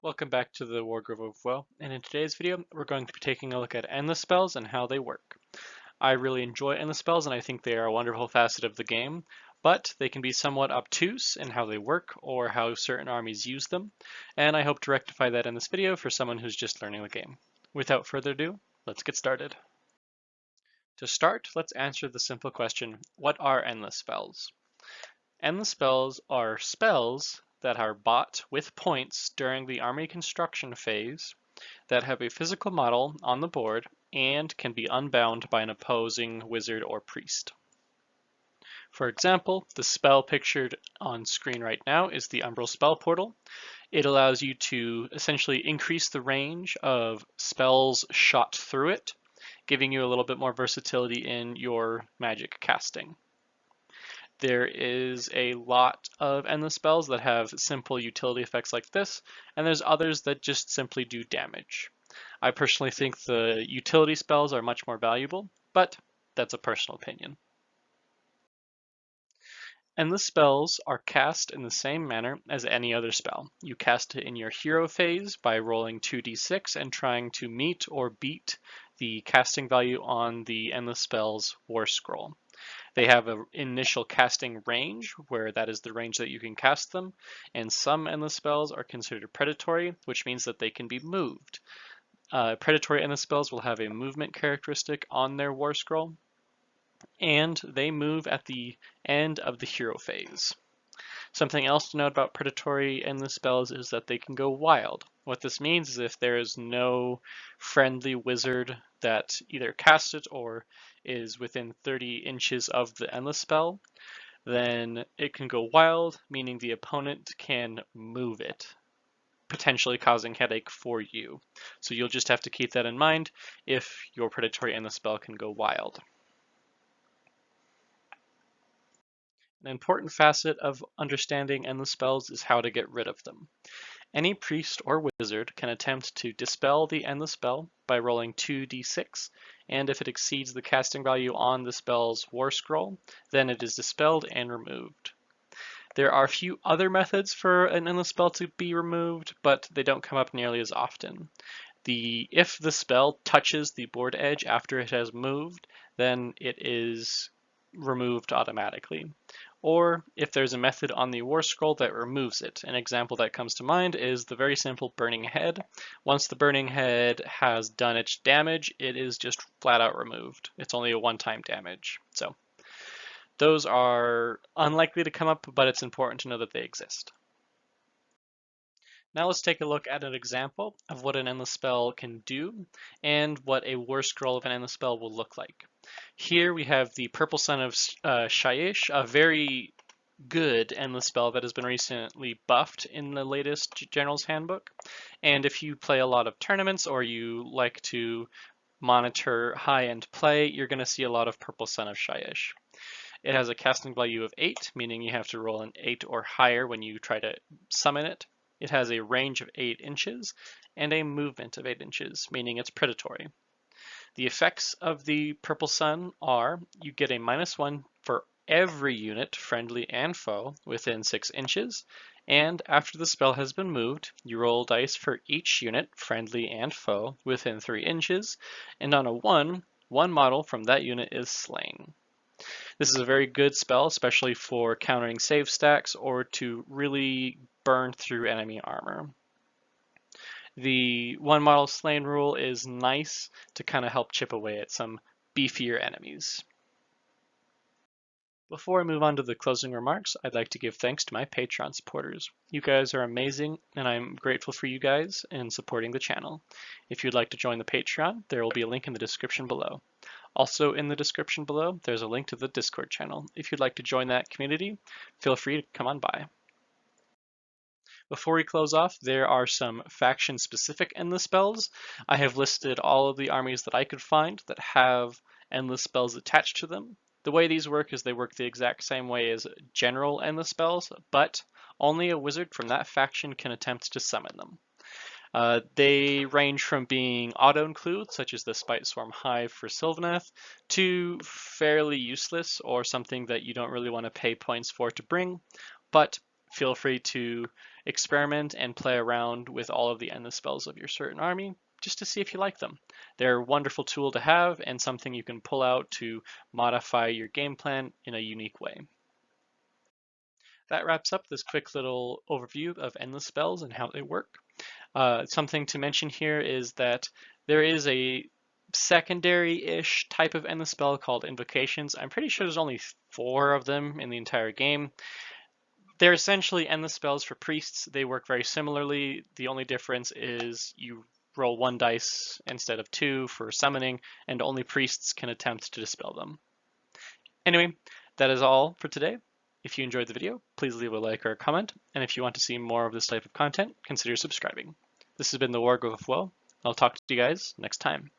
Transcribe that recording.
Welcome back to the Wargrove of Woe, and in today's video we're going to be taking a look at endless spells and how they work. I really enjoy endless spells and I think they are a wonderful facet of the game, but they can be somewhat obtuse in how they work or how certain armies use them, and I hope to rectify that in this video for someone who's just learning the game. Without further ado, let's get started. To start, let's answer the simple question, what are endless spells? Endless spells are spells that are bought with points during the army construction phase that have a physical model on the board and can be unbound by an opposing wizard or priest. For example, the spell pictured on screen right now is the Umbral Spell Portal. It allows you to essentially increase the range of spells shot through it, giving you a little bit more versatility in your magic casting. There is a lot of endless spells that have simple utility effects like this, and there's others that just simply do damage. I personally think the utility spells are much more valuable, but that's a personal opinion. Endless spells are cast in the same manner as any other spell. You cast it in your hero phase by rolling 2d6 and trying to meet or beat the casting value on the endless spell's war scroll. They have an initial casting range, where that is the range that you can cast them, and some endless spells are considered predatory, which means that they can be moved. Predatory endless spells will have a movement characteristic on their war scroll, and they move at the end of the hero phase. Something else to note about predatory endless spells is that they can go wild. What this means is if there is no friendly wizard that either casts it or is within 30 inches of the endless spell, then it can go wild, meaning the opponent can move it, potentially causing headache for you. So you'll just have to keep that in mind if your predatory endless spell can go wild. An important facet of understanding endless spells is how to get rid of them. Any priest or wizard can attempt to dispel the endless spell by rolling 2d6, and if it exceeds the casting value on the spell's war scroll, then it is dispelled and removed. There are a few other methods for an endless spell to be removed, but they don't come up nearly as often. If the spell touches the board edge after it has moved, then it is removed automatically. Or if there's a method on the war scroll that removes it. An example that comes to mind is the very simple burning head. Once the burning head has done its damage, it is just flat out removed. It's only a one-time damage. So those are unlikely to come up, but it's important to know that they exist. Now let's take a look at an example of what an endless spell can do and what a war scroll of an endless spell will look like. Here we have the Purple Sun of Shyish, a very good endless spell that has been recently buffed in the latest General's Handbook. And if you play a lot of tournaments or you like to monitor high-end play, you're going to see a lot of Purple Sun of Shyish. It has a casting value of 8, meaning you have to roll an 8 or higher when you try to summon it. It has a range of 8 inches and a movement of 8 inches, meaning it's predatory. The effects of the Purple Sun are you get a -1 for every unit, friendly and foe, within 6 inches, and after the spell has been moved, you roll dice for each unit, friendly and foe, within 3 inches, and on a 1, one model from that unit is slain. This is a very good spell, especially for countering save stacks or to really burn through enemy armor. The one model slain rule is nice to kind of help chip away at some beefier enemies. Before I move on to the closing remarks, I'd like to give thanks to my Patreon supporters. You guys are amazing, and I'm grateful for you guys in supporting the channel. If you'd like to join the Patreon, there will be a link in the description below. Also in the description below, there's a link to the Discord channel. If you'd like to join that community, feel free to come on by. Before we close off, there are some faction-specific endless spells. I have listed all of the armies that I could find that have endless spells attached to them. The way these work is they work the exact same way as general endless spells, but only a wizard from that faction can attempt to summon them. They range from being auto-include, such as the Spite Swarm Hive for Sylvaneth, to fairly useless or something that you don't really want to pay points for to bring, but feel free to experiment and play around with all of the endless spells of your certain army just to see if you like them. They're a wonderful tool to have and something you can pull out to modify your game plan in a unique way. That wraps up this quick little overview of endless spells and how they work. Something to mention here is that there is a secondary-ish type of endless spell called invocations. I'm pretty sure there's only 4 of them in the entire game. They're essentially endless spells for priests. They work very similarly. The only difference is you roll 1 dice instead of 2 for summoning, and only priests can attempt to dispel them. Anyway, that is all for today. If you enjoyed the video, please leave a like or a comment, and if you want to see more of this type of content, consider subscribing. This has been the Wargrove of Woe. I'll talk to you guys next time.